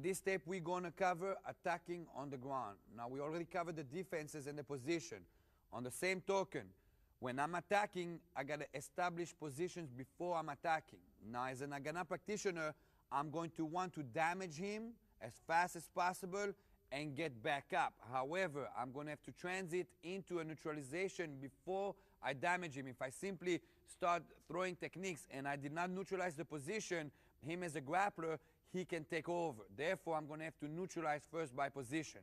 this step, we're going to cover attacking on the ground. Now, we already covered the defenses and the position. On the same token, when I'm attacking, I got to establish positions before I'm attacking. Now, as an Haganah practitioner, I'm going to want to damage him as fast as possible and get back up. However, I'm going to have to transit into a neutralization before I damage him. If I simply start throwing techniques and I did not neutralize the position, him as a grappler, he can take over. Therefore, I'm going to have to neutralize first by position.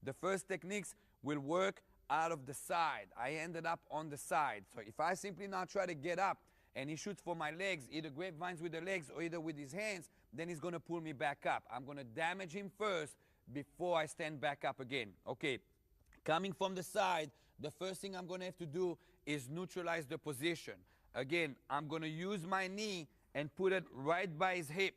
The first techniques will work out of the side. I ended up on the side. So if I simply now try to get up and he shoots for my legs, either grapevines with the legs or either with his hands, then he's going to pull me back up. I'm going to damage him first before I stand back up again. Okay, coming from the side, the first thing I'm going to have to do is neutralize the position. Again, I'm going to use my knee and put it right by his hip,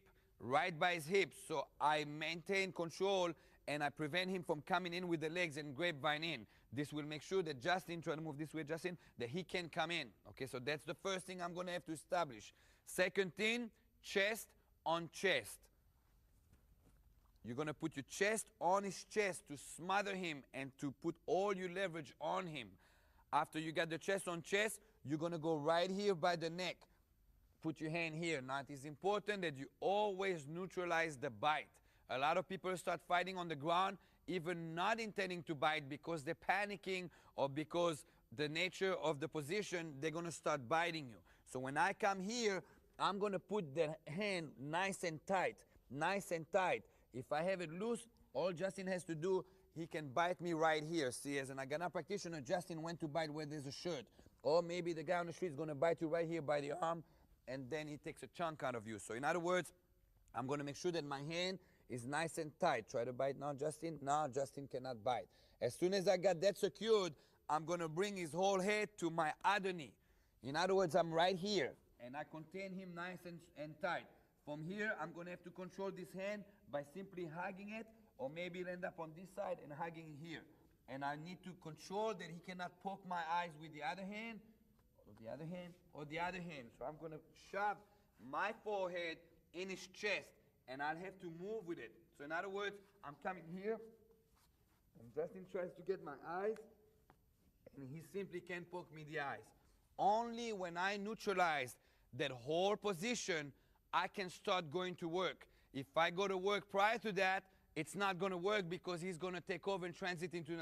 so I maintain control and I prevent him from coming in with the legs and grapevine in. This will make sure that Justin, try to move this way, Justin, that he can come in. Okay, so that's the first thing I'm going to have to establish. Second thing, chest on chest. You're going to put your chest on his chest to smother him and to put all your leverage on him. After you got the chest on chest, you're going to go right here by the neck. Put your hand here. Now, it is important that you always neutralize the bite. A lot of people start fighting on the ground, even not intending to bite because they're panicking or because the nature of the position, they're going to start biting you. So when I come here, I'm going to put the hand nice and tight, nice and tight. If I have it loose, all Justin has to do, he can bite me right here. See, as an Haganah practitioner, Justin went to bite where there's a shirt. Or maybe the guy on the street is going to bite you right here by the arm, and then he takes a chunk out of you. So in other words, I'm going to make sure that my hand is nice and tight. Try to bite now, Justin. No, Justin cannot bite. As soon as I got that secured, I'm going to bring his whole head to my other knee. In other words, I'm right here, and I contain him nice and tight. From here, I'm going to have to control this hand by simply hugging it, or maybe it'll end up on this side and hugging here. And I need to control that he cannot poke my eyes with the other hand, or the other hand, or the other hand. So I'm going to shove my forehead in his chest, and I'll have to move with it. So in other words, I'm coming here, and Justin tries to get my eyes, and he simply can't poke me the eyes. Only when I neutralize that whole position, I can start going to work. If I go to work prior to that, it's not going to work because he's going to take over and transit into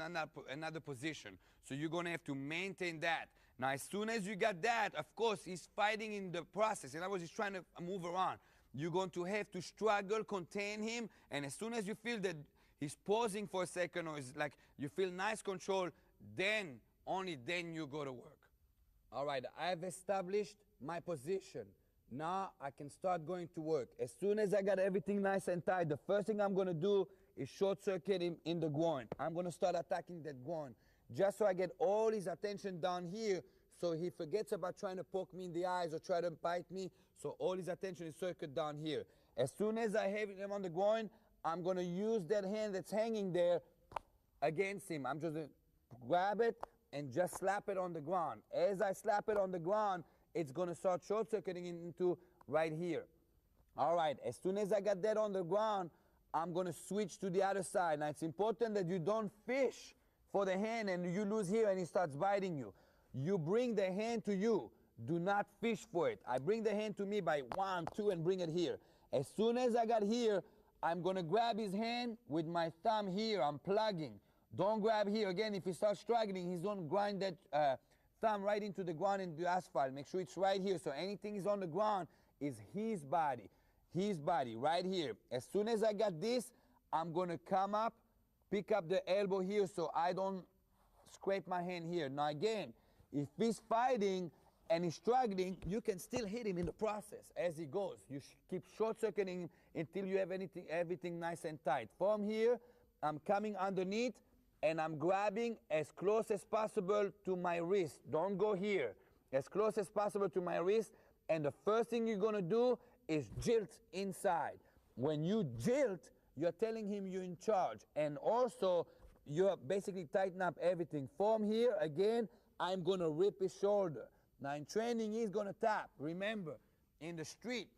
another position. So you're going to have to maintain that. Now, as soon as you got that, of course, he's fighting in the process. In other words, he's trying to move around. You're going to have to struggle, contain him, and as soon as you feel that he's pausing for a second or it's like you feel nice control, then, only then you go to work. All right, I've established my position. Now I can start going to work. As soon as I got everything nice and tight, the first thing I'm going to do is short circuit him in the groin. I'm going to start attacking that groin just so I get all his attention down here so he forgets about trying to poke me in the eyes or try to bite me. So all his attention is circled down here. As soon as I have him on the groin, I'm going to use that hand that's hanging there against him. I'm just going to grab it and just slap it on the ground. As I slap it on the ground, it's going to start short-circuiting into right here. All right, as soon as I got that on the ground, I'm going to switch to the other side. Now, it's important that you don't fish for the hand and you lose here and he starts biting you. You bring the hand to you. Do not fish for it. I bring the hand to me by 1, 2, and bring it here. As soon as I got here, I'm going to grab his hand with my thumb here. I'm plugging. Don't grab here. Again, if he starts struggling, he's going to grind that thumb right into the ground and the asphalt. Make sure it's right here. So anything is on the ground is his body right here. As soon as I got this, I'm going to come up, pick up the elbow here so I don't scrape my hand here. Now again, if he's fighting and he's struggling, you can still hit him in the process as he goes. You keep short-circuiting him until you have everything nice and tight. From here, I'm coming underneath and I'm grabbing as close as possible to my wrist. Don't go here. As close as possible to my wrist. And the first thing you're going to do is jilt inside. When you jilt, you're telling him you're in charge. And also, you're basically tightening up everything. From here, again, I'm going to rip his shoulder. Now, in training, he's going to tap. Remember, in the street,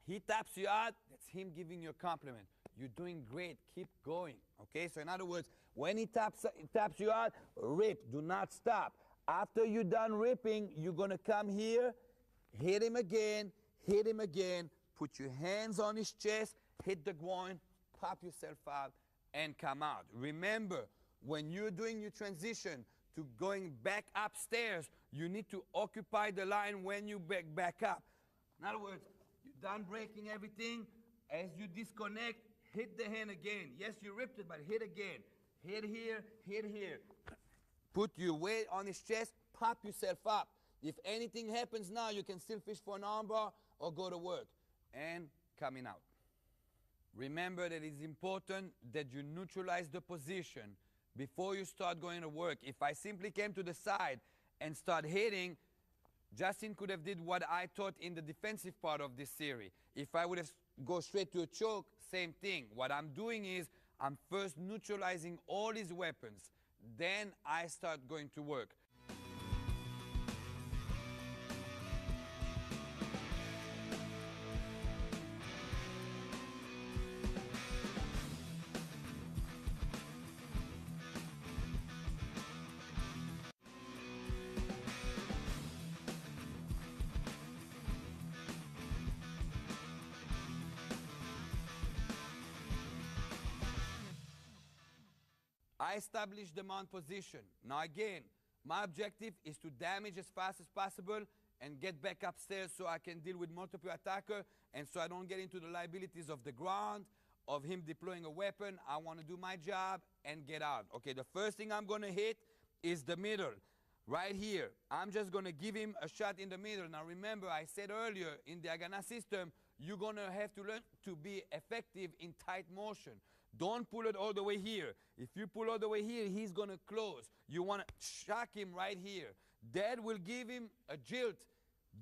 he taps you out, that's him giving you a compliment. You're doing great, keep going, okay? So in other words, when he taps you out, rip, do not stop. After you're done ripping, you're gonna come here, hit him again, put your hands on his chest, hit the groin, pop yourself out, and come out. Remember, when you're doing your transition to going back upstairs, you need to occupy the line when you back up. In other words, you're done breaking everything. As you disconnect, hit the hand again. Yes, you ripped it, but hit again. Hit here, hit here. Put your weight on his chest, pop yourself up. If anything happens now, you can still fish for an armbar or go to work. And coming out. Remember that it's important that you neutralize the position before you start going to work. If I simply came to the side and start hitting, Justin could have did what I taught in the defensive part of this series. If I would have go straight to a choke, same thing. What I'm doing is I'm first neutralizing all his weapons. Then I start going to work. I established the mount position. Now again, my objective is to damage as fast as possible and get back upstairs so I can deal with multiple attacker and so I don't get into the liabilities of the ground, of him deploying a weapon. I want to do my job and get out. Okay, the first thing I'm going to hit is the middle. Right here, I'm just going to give him a shot in the middle. Now remember, I said earlier, in the Haganah system, you're going to have to learn to be effective in tight motion. Don't pull it all the way here. If you pull all the way here, he's going to close. You want to shock him right here. That will give him a jilt.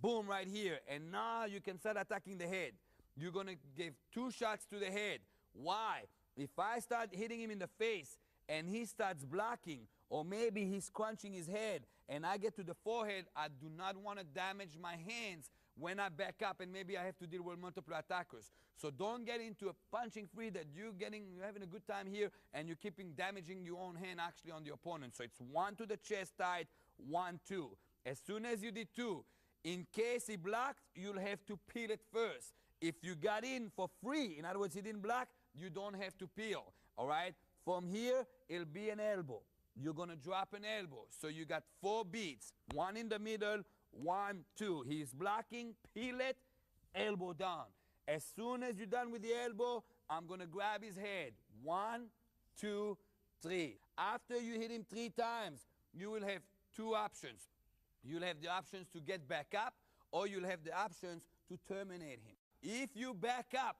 Boom, right here. And now you can start attacking the head. You're going to give 2 shots to the head. Why? If I start hitting him in the face and he starts blocking, or maybe he's crunching his head and I get to the forehead, I do not want to damage my hands when I back up and maybe I have to deal with multiple attackers. So don't get into a punching free that you're having a good time here and you're keeping damaging your own hand actually on the opponent. So it's 1 to the chest tight, 1, 2. As soon as you did 2, in case he blocked, you'll have to peel it first. If you got in for free, in other words, he didn't block, you don't have to peel, all right? From here, it'll be an elbow. You're going to drop an elbow. So you got 4 beats, 1 in the middle, 1, 2. He's blocking, peel it, elbow down. As soon as you're done with the elbow, I'm going to grab his head. 1, 2, 3. After you hit him 3 times, you will have 2 options. You'll have the options to get back up, or you'll have the options to terminate him. If you back up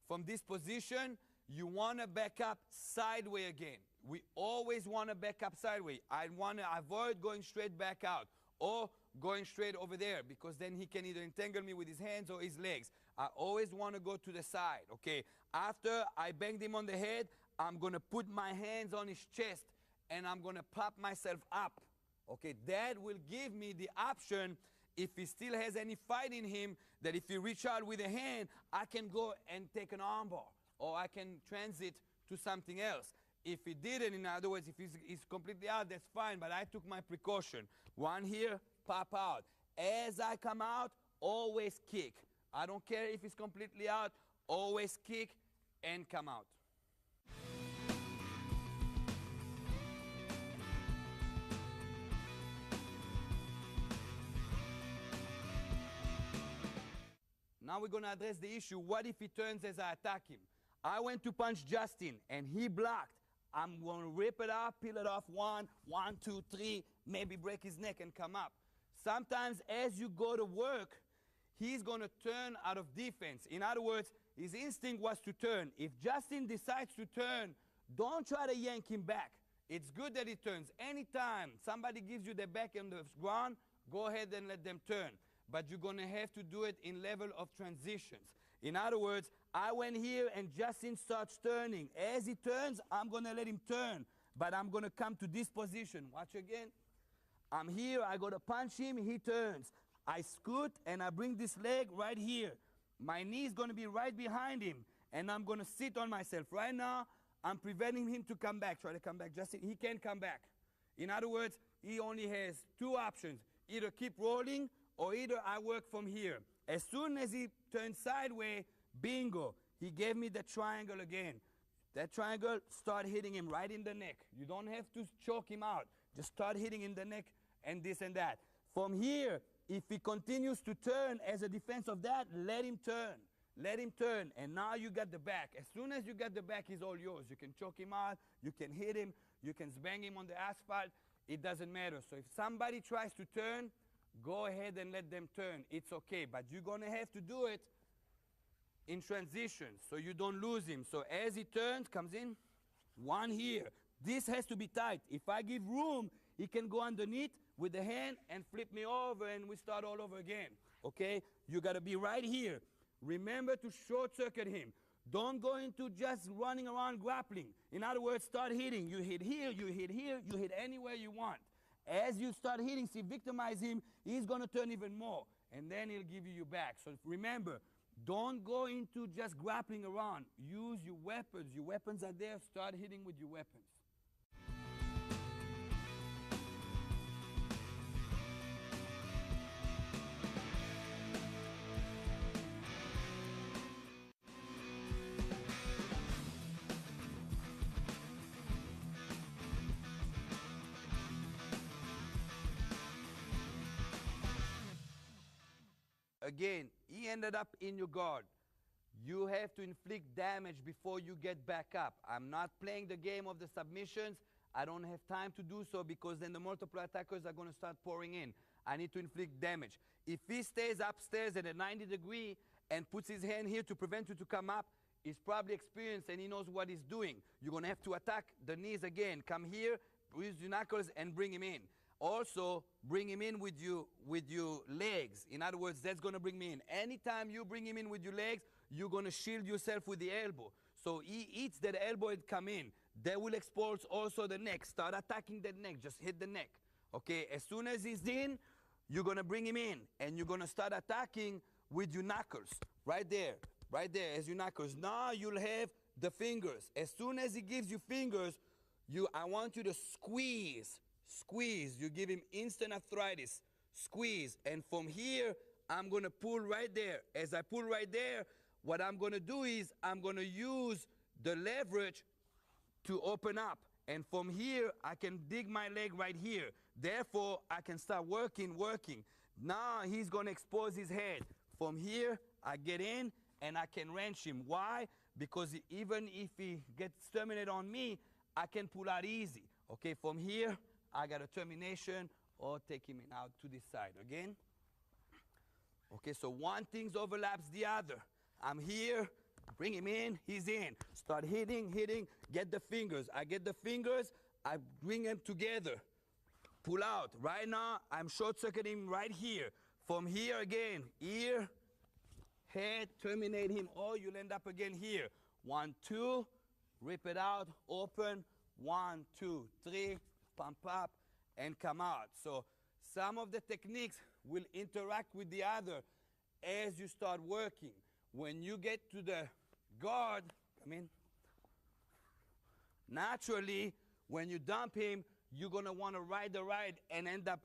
from this position, you want to back up sideways again. We always want to back up sideways. I want to avoid going straight back out or going straight over there, because then he can either entangle me with his hands or his legs. I always want to go to the side, okay? After I banged him on the head, I'm going to put my hands on his chest and I'm going to pop myself up, okay? That will give me the option, if he still has any fight in him, that if he reach out with a hand, I can go and take an armbar, or I can transit to something else. If he didn't, in other words, if he's completely out, that's fine, but I took my precaution. 1 here, pop out. As I come out, always kick. I don't care if he's completely out, always kick and come out. Now we're going to address the issue, what if he turns as I attack him? I went to punch Justin and he blocked. I'm going to rip it up, peel it off, 1, 2, 3, maybe break his neck and come up. Sometimes as you go to work, he's going to turn out of defense. In other words, his instinct was to turn. If Justin decides to turn, don't try to yank him back. It's good that he turns. Anytime somebody gives you the back on the ground, go ahead and let them turn. But you're going to have to do it in level of transitions. In other words, I went here and Justin starts turning. As he turns, I'm going to let him turn. But I'm going to come to this position. Watch again. I'm here, I go to punch him, he turns. I scoot and I bring this leg right here. My knee is going to be right behind him. And I'm going to sit on myself. Right now, I'm preventing him to come back. Try to come back, Justin. He can't come back. In other words, he only has two options. Either keep rolling or either I work from here. As soon as he turns sideways, bingo, he gave me the triangle again. That triangle, start hitting him right in the neck. You don't have to choke him out. Just start hitting in the neck and this and that. From here, if he continues to turn as a defense of that, let him turn. Let him turn. And now you got the back. As soon as you got the back, he's all yours. You can choke him out. You can hit him. You can bang him on the asphalt. It doesn't matter. So if somebody tries to turn, go ahead and let them turn. It's okay. But you're going to have to do it in transition so you don't lose him. So as he turns, comes in, one here. This has to be tight. If I give room, he can go underneath with the hand and flip me over and we start all over again. Okay? You got to be right here. Remember to short circuit him. Don't go into just running around grappling. In other words, start hitting. You hit here, you hit here, you hit anywhere you want. As you start hitting, see, victimize him, he's going to turn even more. And then he'll give you your back. So remember, don't go into just grappling around. Use your weapons. Your weapons are there. Start hitting with your weapons. Again, he ended up in your guard. You have to inflict damage before you get back up. I'm not playing the game of the submissions. I don't have time to do so because then the multiple attackers are going to start pouring in. I need to inflict damage. If he stays upstairs at a 90 degree and puts his hand here to prevent you to come up, he's probably experienced and he knows what he's doing. You're going to have to attack the knees again. Come here, use your knuckles and bring him in. Also, bring him in with your legs. In other words, that's going to bring me in. Anytime you bring him in with your legs, you're going to shield yourself with the elbow. So he eats that elbow and come in. That will expose also the neck. Start attacking that neck. Just hit the neck. Okay, as soon as he's in, you're going to bring him in. And you're going to start attacking with your knuckles. Right there as your knuckles. Now you'll have the fingers. As soon as he gives you fingers, I want you to squeeze. Squeeze. You give him instant arthritis. Squeeze. And from here, I'm going to pull right there. As I pull right there, what I'm going to do is I'm going to use the leverage to open up. And from here, I can dig my leg right here. Therefore, I can start working. Now he's going to expose his head. From here, I get in and I can wrench him. Why? Because even if he gets terminated on me, I can pull out easy. Okay, from here, I got a termination or take him out to this side. Again. Okay, so one thing overlaps the other. I'm here, bring him in, he's in. Start hitting, get the fingers. I get the fingers, I bring them together. Pull out. Right now, I'm short-circuiting right here. From here again, ear, head, terminate him, or you'll end up again here. 1, 2, rip it out, open, 1, 2, 3, pump up, and come out. So some of the techniques will interact with the other as you start working. When you get to the guard, come in. Naturally, when you dump him, you're going to want to ride the ride and end up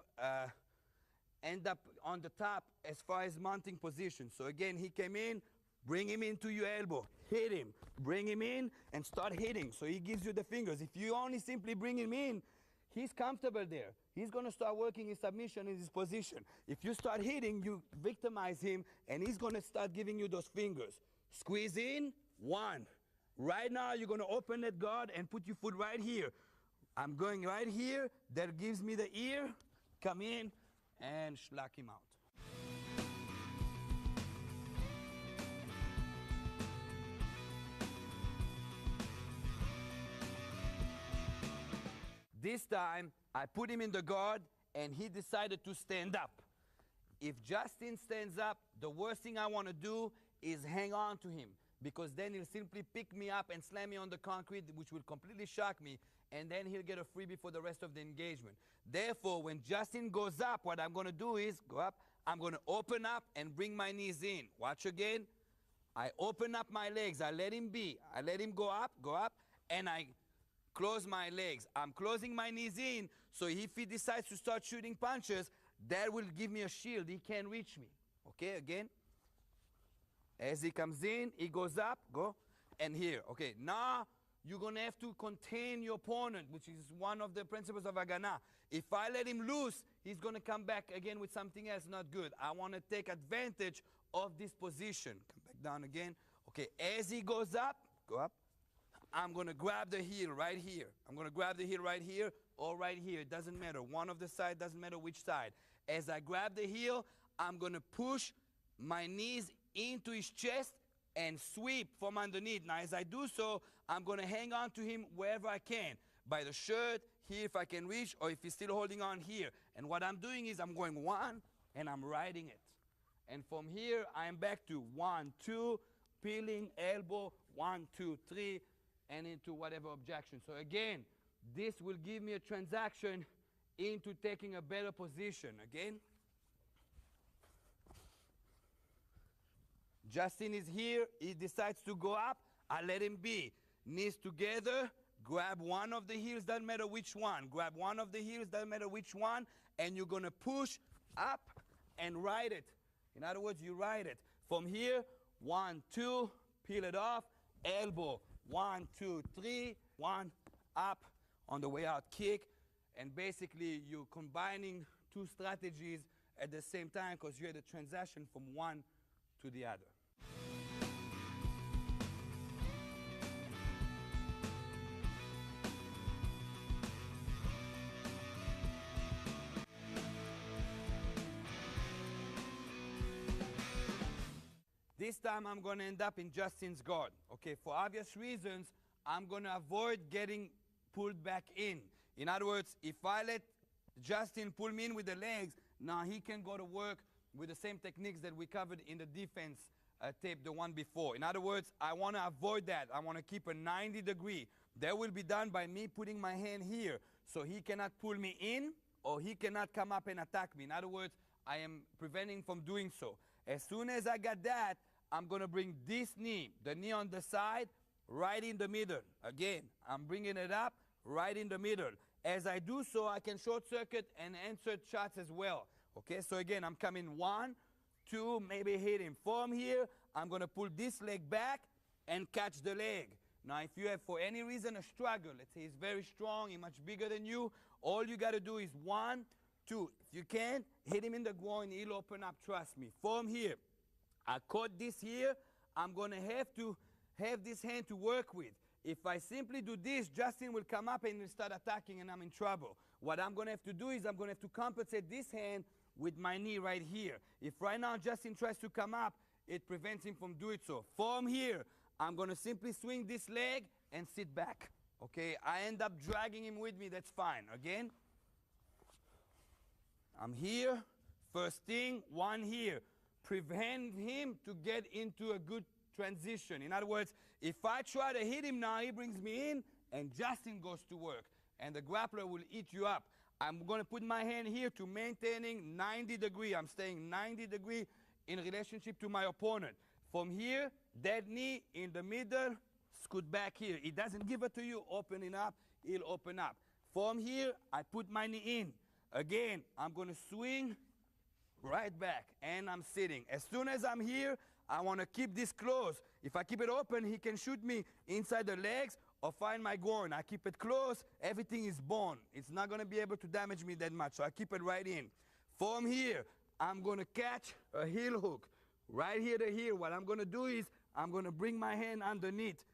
on the top as far as mounting position. So again, he came in, bring him into your elbow, hit him, bring him in, and start hitting. So he gives you the fingers. If you only simply bring him in, he's comfortable there. He's going to start working his submission in his position. If you start hitting, you victimize him, and he's going to start giving you those fingers. Squeeze in, 1. Right now, you're going to open that guard and put your foot right here. I'm going right here. That gives me the ear. Come in and schlag him out. This time, I put him in the guard, and he decided to stand up. If Justin stands up, the worst thing I want to do is hang on to him, because then he'll simply pick me up and slam me on the concrete, which will completely shock me, and then he'll get a freebie for the rest of the engagement. Therefore, when Justin goes up, what I'm going to do is go up. I'm going to open up and bring my knees in. Watch again. I open up my legs. I let him be. I let him go up, and I close my legs. I'm closing my knees in, so if he decides to start shooting punches, that will give me a shield. He can't reach me. Okay, again. As he comes in, he goes up, go, and here. Okay, now you're going to have to contain your opponent, which is one of the principles of Haganah. If I let him loose, he's going to come back again with something else not good. I want to take advantage of this position. Come back down again. Okay, as he goes up, go up. I'm going to grab the heel right here. I'm going to grab the heel right here or right here. It doesn't matter. One of the side, doesn't matter which side. As I grab the heel, I'm going to push my knees into his chest and sweep from underneath. Now, as I do so, I'm going to hang on to him wherever I can. By the shirt, here if I can reach, or if he's still holding on here. And what I'm doing is I'm going one, and I'm riding it. And from here, I'm back to 1, 2, peeling, elbow, 1, 2, 3, and into whatever objection. So again, this will give me a transaction into taking a better position. Again. Justin is here. He decides to go up. I let him be. Knees together. Grab one of the heels, doesn't matter which one. Grab one of the heels, doesn't matter which one. And you're going to push up and ride it. In other words, you ride it. From here, 1, 2, peel it off. Elbow, 1, 2, 3. 1, up. On the way out, kick. And basically, you're combining two strategies at the same time because you're at a transition from one to the other. This time I'm going to end up in Justin's guard. Okay, for obvious reasons, I'm going to avoid getting pulled back in. In other words, if I let Justin pull me in with the legs, now he can go to work with the same techniques that we covered in the defense tape, the one before. In other words, I want to avoid that. I want to keep a 90 degree. That will be done by me putting my hand here, so he cannot pull me in or he cannot come up and attack me. In other words, I am preventing from doing so. As soon as I got that, I'm going to bring this knee, the knee on the side, right in the middle. Again, I'm bringing it up right in the middle. As I do so, I can short circuit and insert shots as well. Okay, so again, I'm coming 1, 2, maybe hit him. From here, I'm going to pull this leg back and catch the leg. Now, if you have, for any reason, a struggle, let's say he's very strong, he's much bigger than you, all you got to do is 1, 2. If you can't, hit him in the groin, he'll open up, trust me. From here, I caught this here, I'm going to have this hand to work with. If I simply do this, Justin will come up and will start attacking and I'm in trouble. What I'm going to have to do is I'm going to have to compensate this hand with my knee right here. If right now Justin tries to come up, it prevents him from doing so. From here, I'm going to simply swing this leg and sit back. Okay, I end up dragging him with me, that's fine. Again, I'm here, first thing, 1 here. Prevent him to get into a good transition. In other words, if I try to hit him now, he brings me in and Justin goes to work. And the grappler will eat you up. I'm going to put my hand here to maintaining 90 degree. I'm staying 90 degree in relationship to my opponent. From here, that knee in the middle, scoot back here. He doesn't give it to you, opening up, he'll open up. From here, I put my knee in. Again, I'm going to swing right back, and I'm sitting. As soon as I'm here, I want to keep this closed. If I keep it open, he can shoot me inside the legs or find my groin. I keep it closed, everything is bone. It's not going to be able to damage me that much, so I keep it right in. From here, I'm going to catch a heel hook. Right here to here, what I'm going to do is I'm going to bring my hand underneath.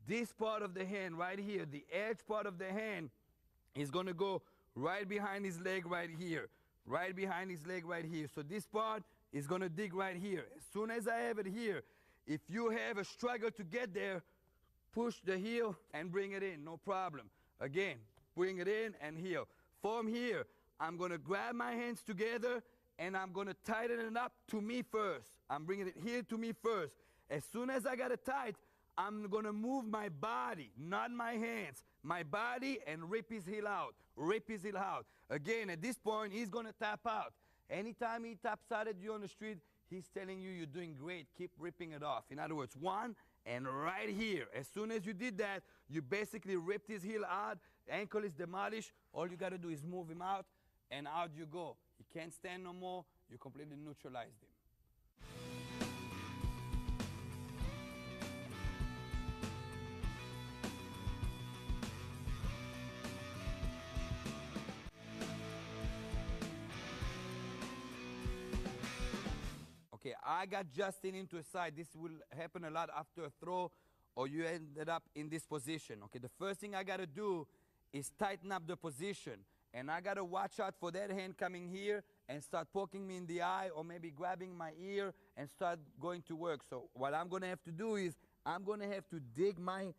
This part of the hand right here, the edge part of the hand is going to go right behind his leg right here. Right behind his leg right here. So this part is going to dig right here. As soon as I have it here, if you have a struggle to get there, push the heel and bring it in, no problem. Again, bring it in and heel. From here, I'm going to grab my hands together and I'm going to tighten it up to me first. I'm bringing it here to me first. As soon as I got it tight, I'm going to move my body, not my hands, my body, and rip his heel out, rip his heel out. Again, at this point, he's going to tap out. Anytime he taps out at you on the street, he's telling you you're doing great, keep ripping it off. In other words, one, and right here, as soon as you did that, you basically ripped his heel out, ankle is demolished, all you got to do is move him out, and out you go. He can't stand no more, you completely neutralized him. Okay, I got Justin into a side. This will happen a lot after a throw or you ended up in this position. Okay, the first thing I got to do is tighten up the position. And I got to watch out for that hand coming here and start poking me in the eye or maybe grabbing my ear and start going to work. So what I'm going to have to do is I'm going to have to dig my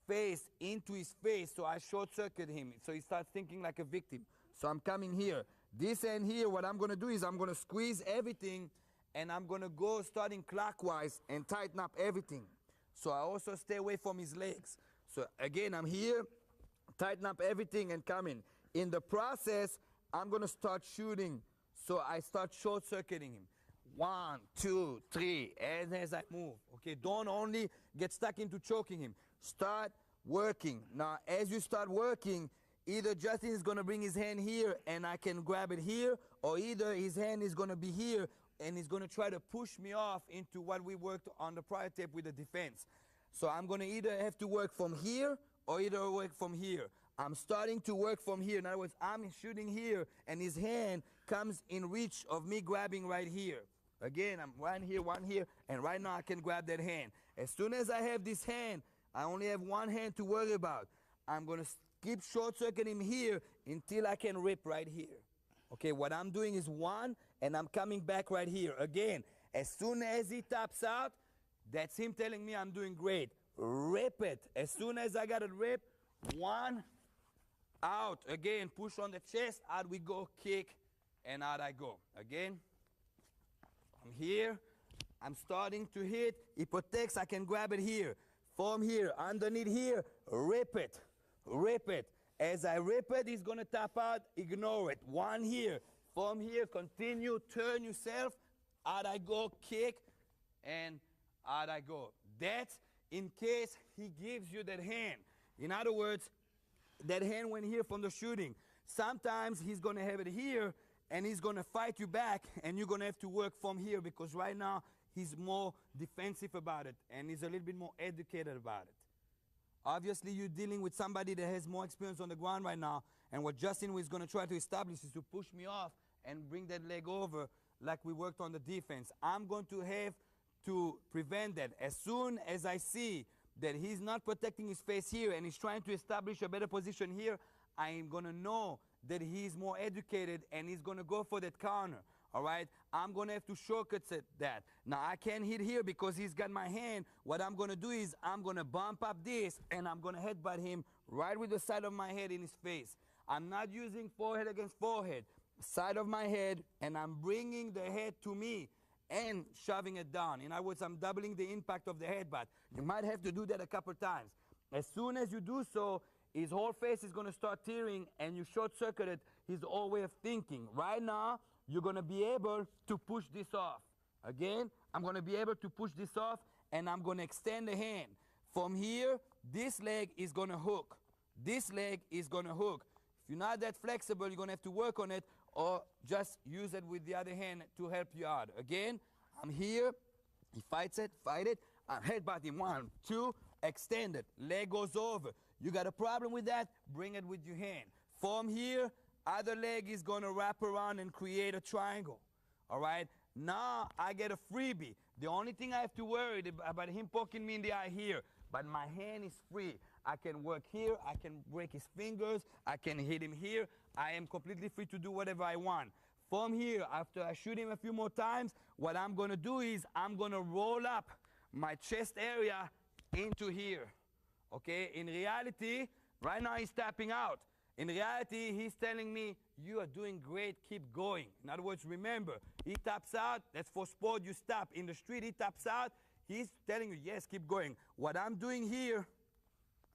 face into his face so I short-circuit him. So he starts thinking like a victim. So I'm coming here. This hand here, what I'm going to do is I'm going to squeeze everything and I'm going to go starting clockwise and tighten up everything. So I also stay away from his legs. So again, I'm here, tighten up everything and come in. In the process, I'm going to start shooting. So I start short-circuiting him. 1, 2, 3, as I move. Okay, don't only get stuck into choking him. Start working. Now, as you start working, either Justin is going to bring his hand here and I can grab it here, or either his hand is going to be here and he's going to try to push me off into what we worked on the prior tape with the defense. So I'm going to either have to work from here or either work from here. I'm starting to work from here. In other words, I'm shooting here and his hand comes in reach of me grabbing right here. Again, I'm one here, and right now I can grab that hand. As soon as I have this hand, I only have one hand to worry about. I'm going to keep short-circuiting him here until I can rip right here. Okay, what I'm doing is one, and I'm coming back right here. Again, as soon as he taps out, that's him telling me I'm doing great. Rip it. As soon as I got it ripped, one, out. Again, push on the chest, out we go, kick, and out I go. Again, I'm here. I'm starting to hit. It protects. I can grab it here. From here, underneath here, rip it. Rip it. As I rip it, he's going to tap out. Ignore it. One here. From here, continue. Turn yourself. Out I go, kick, and out I go. That's in case he gives you that hand. In other words, that hand went here from the shooting. Sometimes he's going to have it here, and he's going to fight you back, and you're going to have to work from here because right now he's more defensive about it, and he's a little bit more educated about it. Obviously, you're dealing with somebody that has more experience on the ground right now, and what Justin is going to try to establish is to push me off and bring that leg over like we worked on the defense. I'm going to have to prevent that. As soon as I see that he's not protecting his face here and he's trying to establish a better position here, I am going to know that he's more educated and he's going to go for that counter. All right? I'm going to have to shortcut that. Now, I can't hit here because he's got my hand. What I'm going to do is I'm going to bump up this and I'm going to headbutt him right with the side of my head in his face. I'm not using forehead against forehead. Side of my head, and I'm bringing the head to me and shoving it down. In other words, I'm doubling the impact of the headbutt. You might have to do that a couple times. As soon as you do so, his whole face is going to start tearing and you short-circuited his whole way of thinking. Right now, you're going to be able to push this off. Again, I'm going to be able to push this off and I'm going to extend the hand. From here, this leg is going to hook. This leg is going to hook. If you're not that flexible, you're going to have to work on it or just use it with the other hand to help you out. Again, I'm here. He fights it, fight it. I'm headbutting. 1, 2, extend it. Leg goes over. You got a problem with that? Bring it with your hand. From here, other leg is going to wrap around and create a triangle. All right? Now I get a freebie. The only thing I have to worry about him poking me in the eye here, but my hand is free. I can work here. I can break his fingers. I can hit him here. I am completely free to do whatever I want. From here, after I shoot him a few more times, what I'm going to do is I'm going to roll up my chest area into here. Okay? In reality, right now he's tapping out. In reality, he's telling me, you are doing great, keep going. In other words, remember, he taps out, that's for sport, you stop. In the street, he taps out, he's telling you, yes, keep going. What I'm doing here,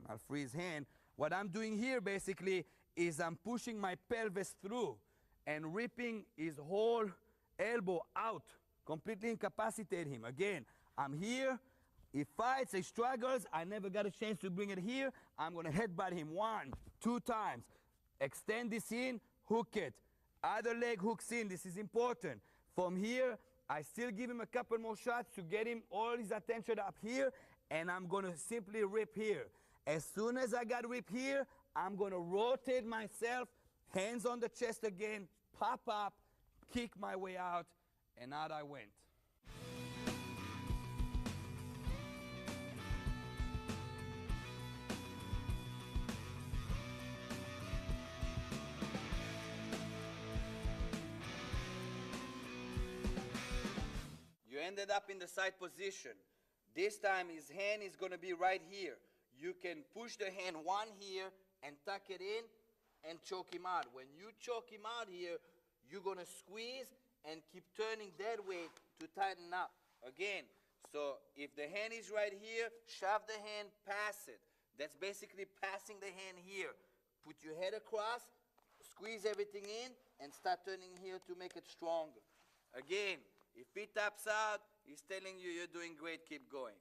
I'll free his hand. What I'm doing here basically is I'm pushing my pelvis through and ripping his whole elbow out, completely incapacitate him. Again, I'm here. He fights, he struggles. I never got a chance to bring it here. I'm going to headbutt him 1, 2 times. Extend this in, hook it. Other leg hooks in. This is important. From here, I still give him a couple more shots to get him all his attention up here, and I'm going to simply rip here. As soon as I got rip here, I'm going to rotate myself, hands on the chest again, pop up, kick my way out, and out I went. You ended up in the side position. This time his hand is going to be right here. You can push the hand one here and tuck it in and choke him out. When you choke him out here, you're going to squeeze and keep turning that way to tighten up. Again, so if the hand is right here, shove the hand, pass it. That's basically passing the hand here. Put your head across, squeeze everything in, and start turning here to make it stronger. Again, if he taps out, he's telling you you're doing great, keep going.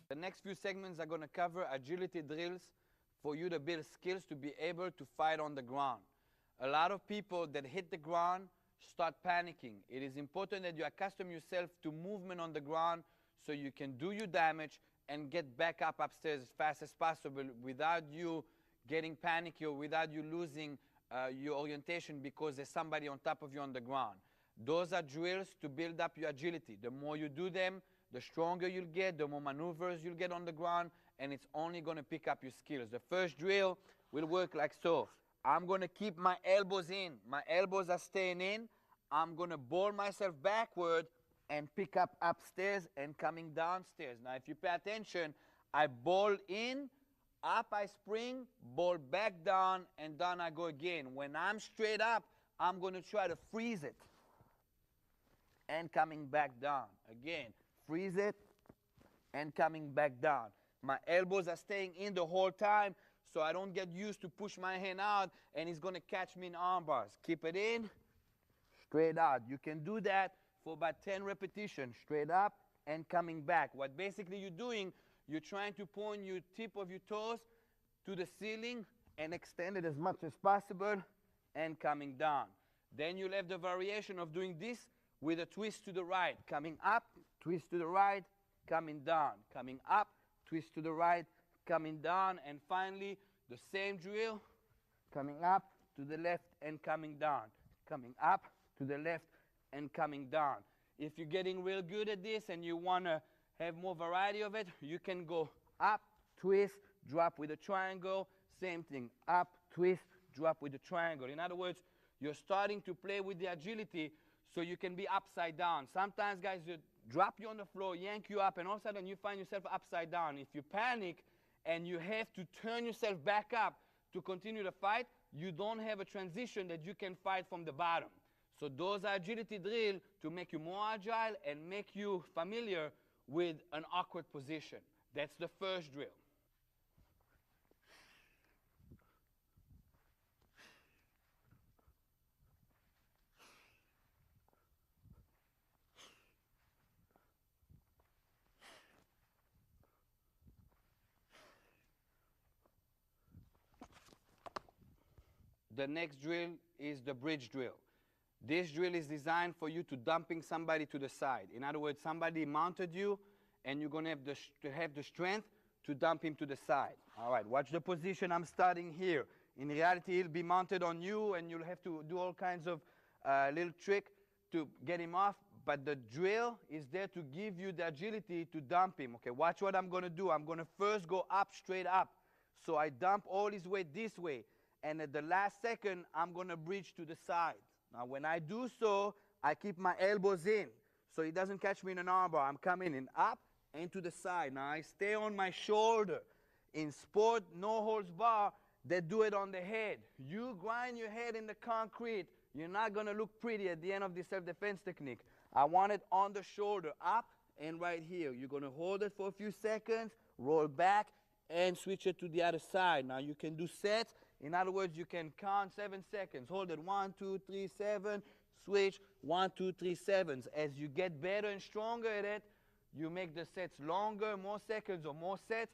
The next few segments are going to cover agility drills for you to build skills to be able to fight on the ground. A lot of people that hit the ground start panicking. It is important that you accustom yourself to movement on the ground so you can do your damage and get back up upstairs as fast as possible without you getting panicky or without you losing your orientation because there's somebody on top of you on the ground. Those are drills to build up your agility. The more you do them, the stronger you'll get, the more maneuvers you'll get on the ground, and it's only going to pick up your skills. The first drill will work like so. I'm going to keep my elbows in. My elbows are staying in. I'm going to ball myself backward and pick up upstairs and coming downstairs. Now, if you pay attention, I ball in, up I spring, ball back down, and down I go again. When I'm straight up, I'm going to try to freeze it and coming back down. Again, freeze it and coming back down. My elbows are staying in the whole time, so I don't get used to push my hand out and it's going to catch me in arm bars. Keep it in, straight out. You can do that for about 10 repetitions, straight up and coming back. What basically you're doing, you're trying to point your tip of your toes to the ceiling and extend it as much as possible and coming down. Then you'll have the variation of doing this with a twist to the right, coming up, twist to the right, coming down, coming up, twist to the right, coming down, and finally the same drill, coming up to the left and coming down, coming up to the left and coming down. If you're getting real good at this and you want to have more variety of it, you can go up, twist, drop with a triangle, same thing, up, twist, drop with a triangle. In other words, you're starting to play with the agility so you can be upside down. Sometimes, guys, you drop you on the floor, yank you up, and all of a sudden you find yourself upside down. If you panic and you have to turn yourself back up to continue the fight, you don't have a transition that you can fight from the bottom. So those are agility drills to make you more agile and make you familiar with an awkward position. That's the first drill. The next drill is the bridge drill. This drill is designed for you to dumping somebody to the side. In other words, somebody mounted you, and you're going to have the strength to dump him to the side. All right, watch the position. I'm starting here. In reality, he'll be mounted on you, and you'll have to do all kinds of little trick to get him off. But the drill is there to give you the agility to dump him. Okay, watch what I'm going to do. I'm going to first go up, straight up. So I dump all his weight this way. And at the last second, I'm going to bridge to the side. Now, when I do so, I keep my elbows in, so he doesn't catch me in an arm bar. I'm coming in up, and to the side. Now I stay on my shoulder. In sport, no holds bar, they do it on the head. You grind your head in the concrete, you're not going to look pretty at the end of the self-defense technique. I want it on the shoulder, up and right here. You're going to hold it for a few seconds, roll back, and switch it to the other side. Now you can do sets. In other words, you can count 7 seconds. Hold it, 1, 2, 3, 7, switch, 1, 2, 3, 7. As you get better and stronger at it, you make the sets longer, more seconds or more sets.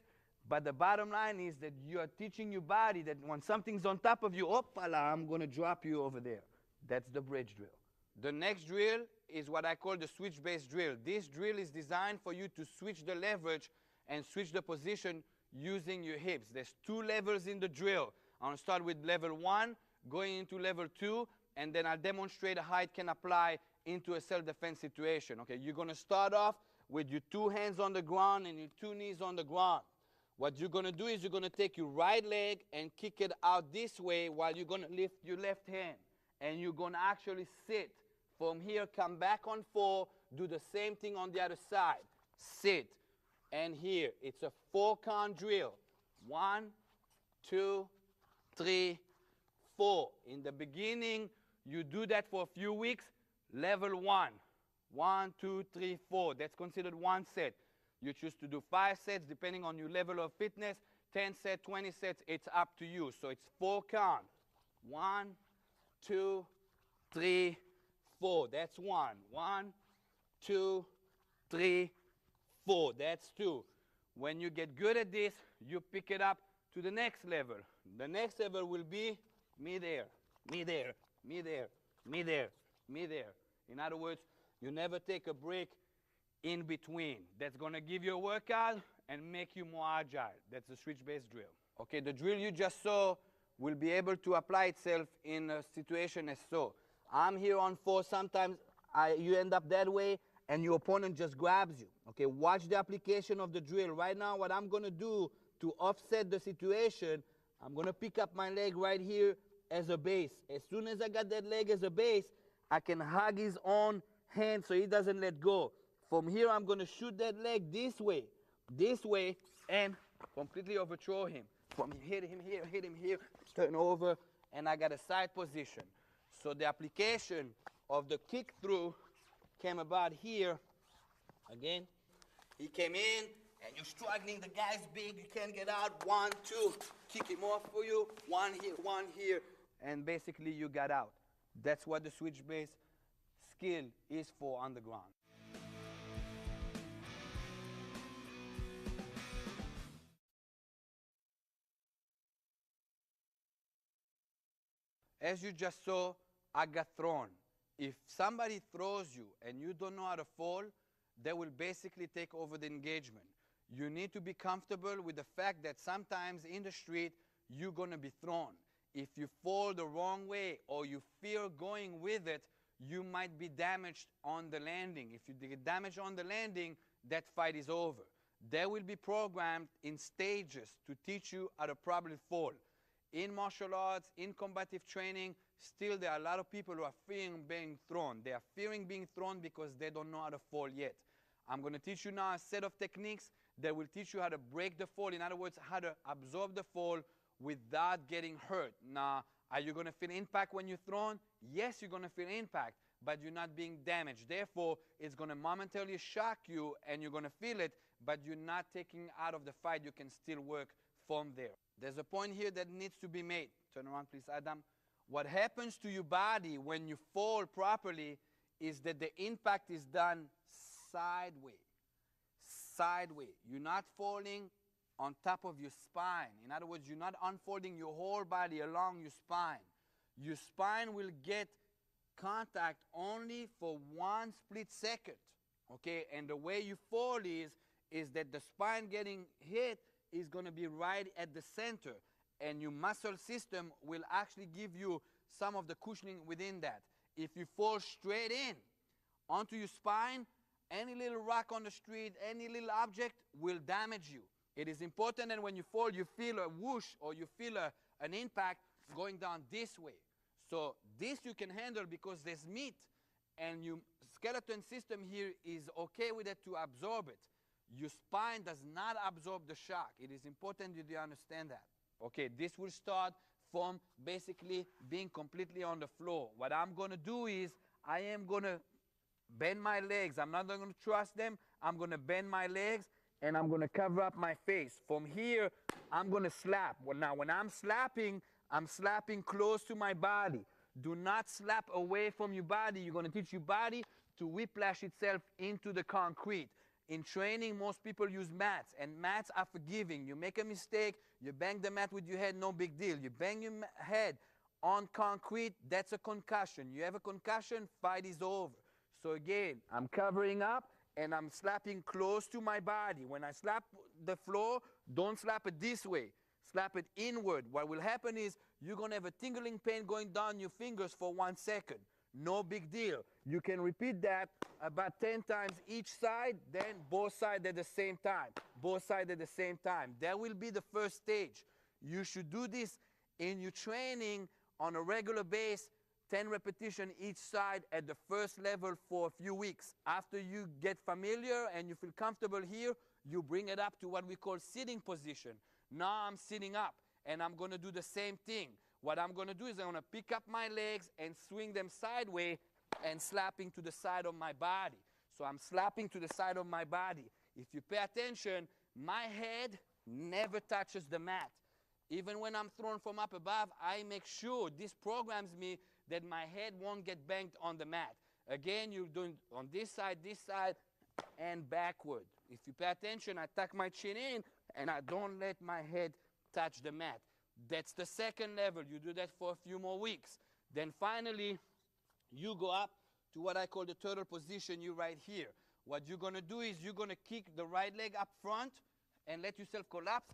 But the bottom line is that you are teaching your body that when something's on top of you, opala, I'm going to drop you over there. That's the bridge drill. The next drill is what I call the switch-based drill. This drill is designed for you to switch the leverage and switch the position using your hips. There's 2 levels in the drill. I'm going to start with level 1, going into level 2, and then I'll demonstrate how it can apply into a self-defense situation. Okay, you're going to start off with your 2 hands on the ground and your 2 knees on the ground. What you're going to do is you're going to take your right leg and kick it out this way while you're going to lift your left hand. And you're going to actually sit. From here, come back on 4, do the same thing on the other side. Sit. And here, it's a 4-count drill. 1, 2, 3, 4. In the beginning, you do that for a few weeks. Level 1. 1, 2, 3, 4. That's considered 1 set. You choose to do 5 sets depending on your level of fitness. 10 sets, 20 sets, it's up to you. So it's 4 count. 1, 2, 3, 4. That's 1. 1, 2, 3, 4. That's 2. When you get good at this, you pick it up to the next level. The next level will be me there, me there, me there, me there, me there. In other words, you never take a break in between. That's going to give you a workout and make you more agile. That's the switch-based drill. Okay, the drill you just saw will be able to apply itself in a situation as so. I'm here on 4. Sometimes you end up that way and your opponent just grabs you. Okay, watch the application of the drill. Right now, what I'm going to do to offset the situation, I'm going to pick up my leg right here as a base. As soon as I got that leg as a base, I can hug his own hand so he doesn't let go. From here, I'm going to shoot that leg this way, and completely overthrow him. From hit him here, turn over, and I got a side position. So the application of the kick through came about here. Again, he came in, and you're struggling. The guy's big, you can't get out. 1, 2, kick him off for you. 1 here, and basically you got out. That's what the switch-based skill is for on the ground. As you just saw, I got thrown. If somebody throws you and you don't know how to fall, they will basically take over the engagement. You need to be comfortable with the fact that sometimes in the street, you're going to be thrown. If you fall the wrong way or you fear going with it, you might be damaged on the landing. If you get damaged on the landing, that fight is over. They will be programmed in stages to teach you how to properly fall. In martial arts, in combative training, still there are a lot of people who are fearing being thrown. They are fearing being thrown because they don't know how to fall yet. I'm going to teach you now a set of techniques that will teach you how to break the fall. In other words, how to absorb the fall without getting hurt. Now, are you going to feel impact when you're thrown? Yes, you're going to feel impact, but you're not being damaged. Therefore, it's going to momentarily shock you and you're going to feel it, but you're not taking out of the fight. You can still work from there. There's a point here that needs to be made. Turn around, please, Adam. What happens to your body when you fall properly is that the impact is done sideways. Sideways. You're not falling on top of your spine. In other words, you're not unfolding your whole body along your spine. Your spine will get contact only for 1 split second. Okay, and the way you fall is that the spine getting hit is going to be right at the center, and your muscle system will actually give you some of the cushioning within that. If you fall straight in onto your spine, any little rock on the street, any little object will damage you. It is important that when you fall, you feel a whoosh or you feel an impact going down this way. So this you can handle because there's meat, and your skeleton system here is okay with it to absorb it. Your spine does not absorb the shock. It is important that you understand that. Okay, this will start from basically being completely on the floor. What I'm going to do is I am going to bend my legs. I'm not going to trust them. I'm going to bend my legs and I'm going to cover up my face. From here, I'm going to slap. Well, now, when I'm slapping close to my body. Do not slap away from your body. You're going to teach your body to whiplash itself into the concrete. In training, most people use mats, and mats are forgiving. You make a mistake, you bang the mat with your head, no big deal. You bang your head on concrete, that's a concussion. You have a concussion, fight is over. So again, I'm covering up and I'm slapping close to my body. When I slap the floor, don't slap it this way. Slap it inward. What will happen is you're going to have a tingling pain going down your fingers for 1 second. No big deal. You can repeat that about 10 times each side, then both sides at the same time. Both sides at the same time. That will be the first stage. You should do this in your training on a regular basis, 10 repetitions each side at the first level for a few weeks. After you get familiar and you feel comfortable here, you bring it up to what we call sitting position. Now I'm sitting up and I'm going to do the same thing. What I'm going to do is I'm going to pick up my legs and swing them sideways and slapping to the side of my body. So I'm slapping to the side of my body. If you pay attention, my head never touches the mat. Even when I'm thrown from up above, I make sure this programs me that my head won't get banged on the mat. Again, you're doing on this side, and backward. If you pay attention, I tuck my chin in and I don't let my head touch the mat. That's the second level. You do that for a few more weeks. Then finally, you go up to what I call the turtle position. You're right here. What you're going to do is you're going to kick the right leg up front and let yourself collapse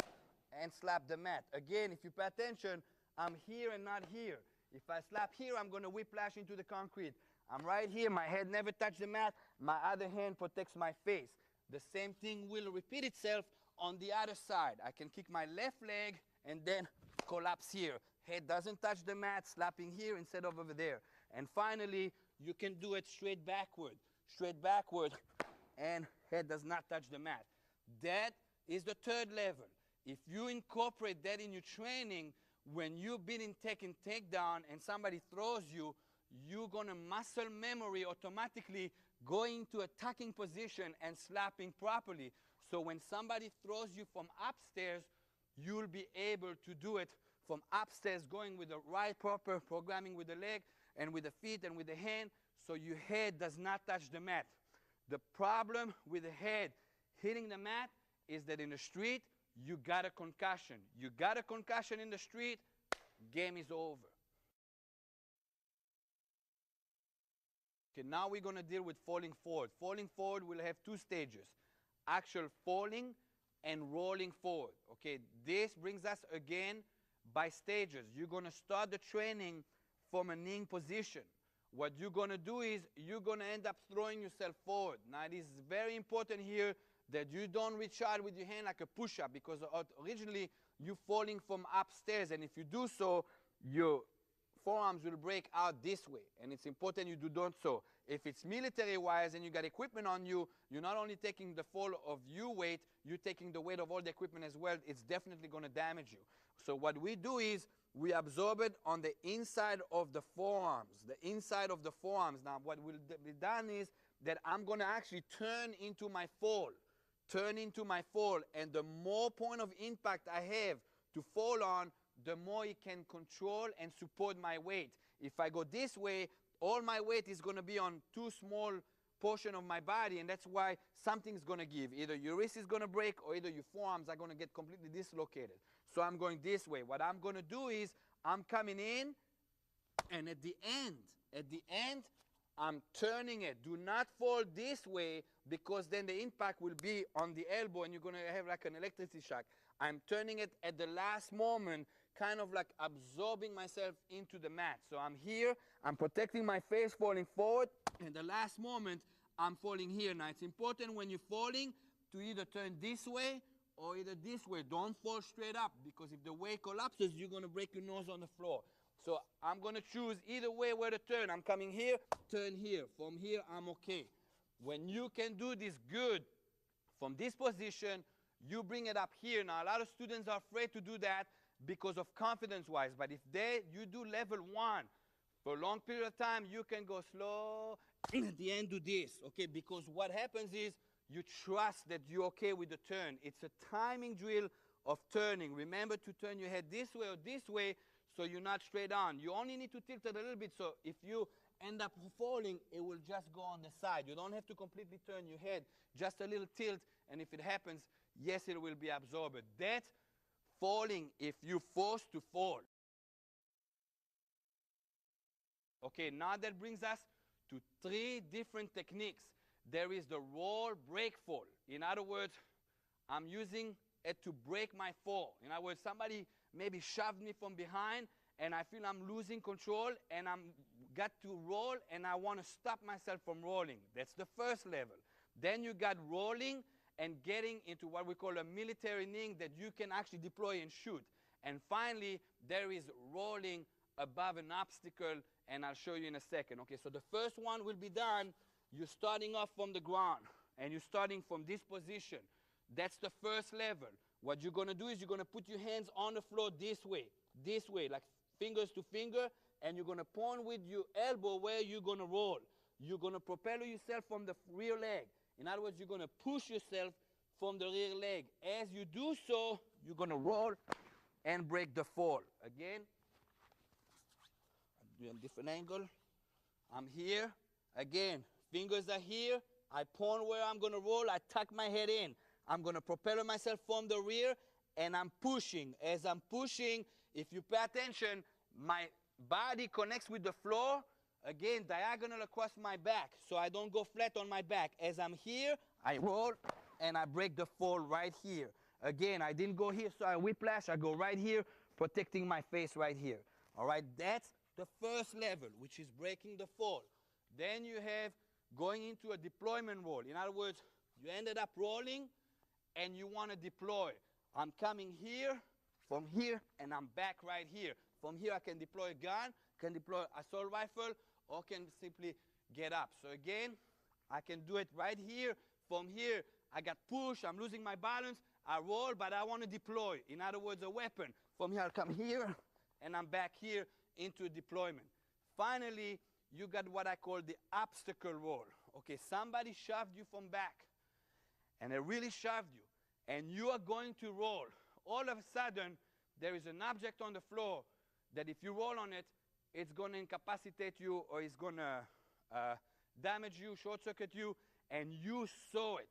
and slap the mat. Again, if you pay attention, I'm here and not here. If I slap here, I'm going to whiplash into the concrete. I'm right here. My head never touched the mat. My other hand protects my face. The same thing will repeat itself on the other side. I can kick my left leg and then collapse here. Head doesn't touch the mat, slapping here instead of over there. And finally, you can do it straight backward, and head does not touch the mat. That is the third level. If you incorporate that in your training, when you've been in taking takedown and somebody throws you, you're going to muscle memory automatically go into attacking position and slapping properly. So when somebody throws you from upstairs, you'll be able to do it from upstairs, going with the right proper programming with the leg and with the feet and with the hand, so your head does not touch the mat. The problem with the head hitting the mat is that in the street, you got a concussion. You got a concussion in the street, game is over. Okay, now we're going to deal with falling forward. Falling forward will have two stages, actual falling and rolling forward. Okay, this brings us again by stages. You're going to start the training from a kneeling position. What you're going to do is you're going to end up throwing yourself forward. Now, it is very important here that you don't reach out with your hand like a push-up, because originally you're falling from upstairs, and if you do so, your forearms will break out this way, and it's important you don't so. If it's military-wise and you got equipment on you, you're not only taking the fall of your weight, you're taking the weight of all the equipment as well. It's definitely going to damage you. So what we do is we absorb it on the inside of the forearms, the inside of the forearms. Now, what will be done is that I'm going to actually turn into my fall, and the more point of impact I have to fall on, the more it can control and support my weight. If I go this way, all my weight is going to be on too small portion of my body, and that's why something's going to give. Either your wrist is going to break or either your forearms are going to get completely dislocated. So I'm going this way. What I'm going to do is I'm coming in, and at the end, I'm turning it. Do not fall this way, because then the impact will be on the elbow and you're going to have like an electricity shock. I'm turning it at the last moment, kind of like absorbing myself into the mat. So I'm here, I'm protecting my face, falling forward, and the last moment, I'm falling here. Now, it's important when you're falling to either turn this way or either this way. Don't fall straight up, because if the weight collapses, you're going to break your nose on the floor. So I'm going to choose either way where to turn. I'm coming here, turn here. From here, I'm okay. When you can do this good From this position, you bring it up here. Now, a lot of students are afraid to do that because of confidence-wise. But if you do level 1 for a long period of time, you can go slow and at the end do this, okay? Because what happens is you trust that you're okay with the turn. It's a timing drill of turning. Remember to turn your head this way or this way so you're not straight on. You only need to tilt it a little bit, so if you end up falling, it will just go on the side. You don't have to completely turn your head, just a little tilt, and if it happens, yes, it will be absorbed. That's falling if you're forced to fall. Okay, now that brings us to 3 different techniques. There is the roll, break, fall. In other words, I'm using it to break my fall. In other words, somebody maybe shoved me from behind, and I feel I'm losing control, and I'm got to roll, and I want to stop myself from rolling. That's the first level. Then you got rolling and getting into what we call a military kneeing that you can actually deploy and shoot. And finally, there is rolling above an obstacle, and I'll show you in a second. Okay, so the first one will be done. You're starting off from the ground, and you're starting from this position. That's the first level. What you're going to do is you're going to put your hands on the floor this way, like fingers to finger, and you're going to point with your elbow where you're going to roll. You're going to propel yourself from the rear leg. In other words, you're going to push yourself from the rear leg. As you do so, you're going to roll and break the fall. Again, I'm doing a different angle. I'm here. Again, fingers are here. I point where I'm going to roll. I tuck my head in. I'm going to propel myself from the rear, and I'm pushing. As I'm pushing, if you pay attention, my body connects with the floor, again, diagonal across my back, so I don't go flat on my back. As I'm here, I roll, and I break the fall right here. Again, I didn't go here, so I whiplash. I go right here, protecting my face right here. All right, that's the first level, which is breaking the fall. Then you have going into a deployment roll. In other words, you ended up rolling, and you want to deploy. I'm coming here, from here, and I'm back right here. From here, I can deploy a gun, can deploy assault rifle, or can simply get up. So again, I can do it right here. From here, I got pushed, I'm losing my balance, I roll, but I want to deploy. In other words, a weapon. From here, I'll come here, and I'm back here into deployment. Finally, you got what I call the obstacle roll. Okay, somebody shoved you from back, and they really shoved you, and you are going to roll. All of a sudden, there is an object on the floor that if you roll on it, it's going to incapacitate you, or it's going to damage you, short-circuit you, and you saw it.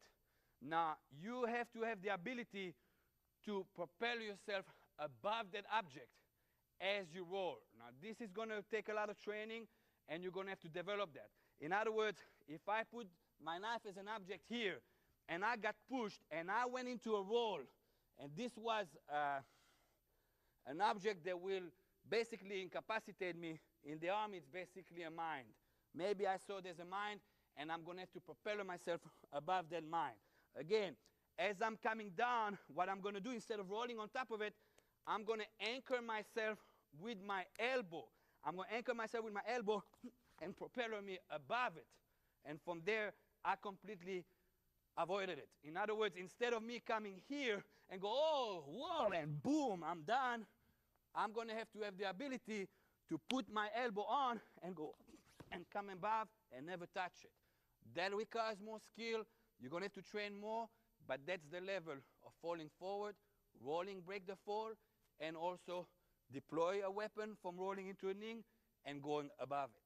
Now, you have to have the ability to propel yourself above that object as you roll. Now, this is going to take a lot of training, and you're going to have to develop that. In other words, if I put my knife as an object here, and I got pushed, and I went into a roll, and this was an object that will basically incapacitate me. In the army, it's basically a mine. Maybe I saw there's a mine, and I'm going to have to propel myself above that mine. Again, as I'm coming down, what I'm going to do, instead of rolling on top of it, I'm going to anchor myself with my elbow. I'm going to anchor myself with my elbow and propel me above it. And from there, I completely avoided it. In other words, instead of me coming here and go, oh, whoa, and boom, I'm done, I'm going to have the ability to put my elbow on and go and come above and never touch it. That requires more skill. You're going to have to train more, but that's the level of falling forward, rolling, break the fall, and also deploy a weapon from rolling into a kneeing and going above it.